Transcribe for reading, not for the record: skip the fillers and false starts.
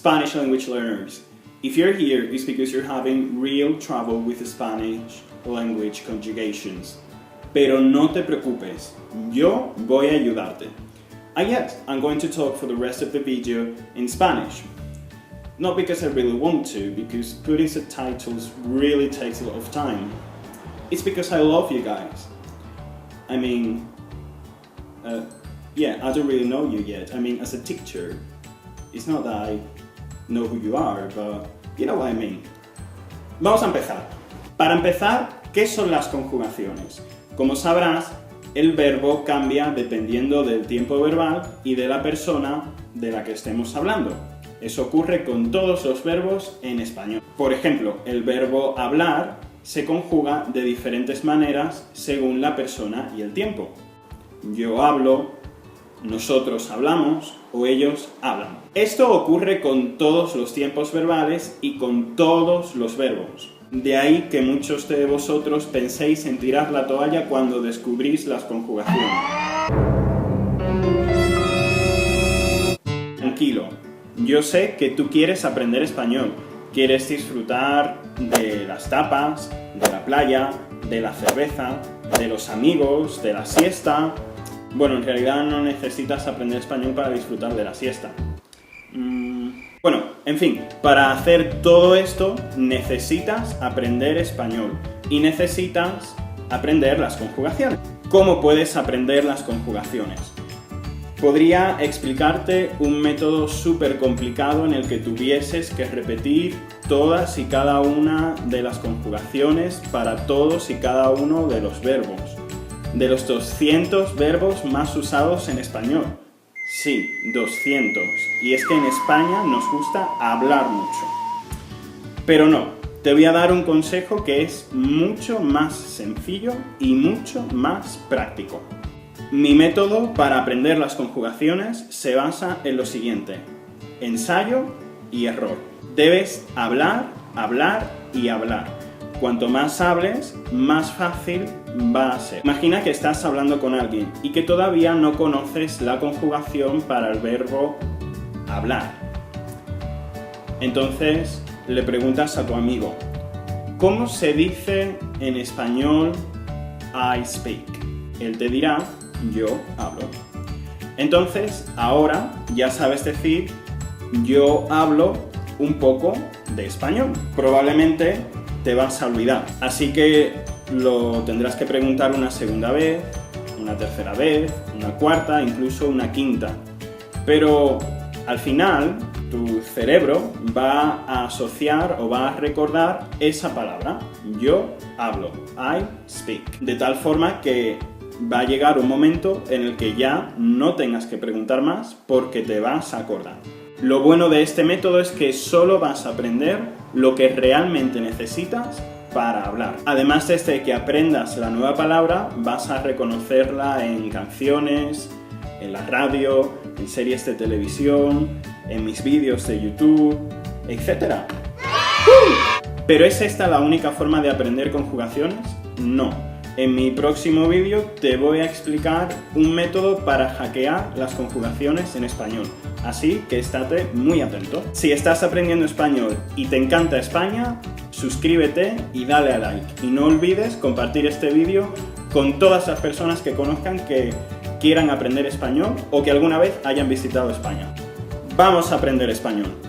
Spanish language learners. If you're here, it's because you're having real trouble with Spanish language conjugations. Pero no te preocupes, yo voy a ayudarte. And yes, I'm going to talk for the rest of the video in Spanish. Not because I really want to, because putting subtitles really takes a lot of time. It's because I love you guys. I mean, yeah, I don't really know you yet. I mean, as a teacher, it's not that I know who you are, but you know what I mean. Vamos a empezar. Para empezar, ¿qué son las conjugaciones? Como sabrás, el verbo cambia dependiendo del tiempo verbal y de la persona de la que estemos hablando. Eso ocurre con todos los verbos en español. Por ejemplo, el verbo hablar se conjuga de diferentes maneras según la persona y el tiempo. Yo hablo, nosotros hablamos o ellos hablan. Esto ocurre con todos los tiempos verbales y con todos los verbos. De ahí que muchos de vosotros penséis en tirar la toalla cuando descubrís las conjugaciones. Tranquilo, yo sé que tú quieres aprender español, quieres disfrutar de las tapas, de la playa, de la cerveza, de los amigos, de la siesta. Bueno, en realidad no necesitas aprender español para disfrutar de la siesta. Bueno, en fin, para hacer todo esto necesitas aprender español y necesitas aprender las conjugaciones. ¿Cómo puedes aprender las conjugaciones? Podría explicarte un método súper complicado en el que tuvieses que repetir todas y cada una de las conjugaciones para todos y cada uno de los verbos. De los 200 verbos más usados en español. Sí, 200. Y es que en España nos gusta hablar mucho. Pero no, te voy a dar un consejo que es mucho más sencillo y mucho más práctico. Mi método para aprender las conjugaciones se basa en lo siguiente: ensayo y error. Debes hablar, hablar y hablar. Cuanto más hables, más fácil va a ser. Imagina que estás hablando con alguien y que todavía no conoces la conjugación para el verbo hablar. Entonces le preguntas a tu amigo, ¿cómo se dice en español I speak? Él te dirá, yo hablo. Entonces, ahora ya sabes decir, yo hablo un poco de español. Probablemente te vas a olvidar. Así que lo tendrás que preguntar una segunda vez, una tercera vez, una cuarta, incluso una quinta. Pero al final, tu cerebro va a asociar o va a recordar esa palabra. Yo hablo, I speak. De tal forma que va a llegar un momento en el que ya no tengas que preguntar más porque te vas a acordar. Lo bueno de este método es que solo vas a aprender lo que realmente necesitas para hablar. Además, desde que aprendas la nueva palabra, vas a reconocerla en canciones, en la radio, en series de televisión, en mis vídeos de YouTube, etc. ¿Pero es esta la única forma de aprender conjugaciones? No. En mi próximo vídeo te voy a explicar un método para hackear las conjugaciones en español. Así que estate muy atento. Si estás aprendiendo español y te encanta España, suscríbete y dale a like. Y no olvides compartir este vídeo con todas las personas que conozcan que quieran aprender español o que alguna vez hayan visitado España. ¡Vamos a aprender español!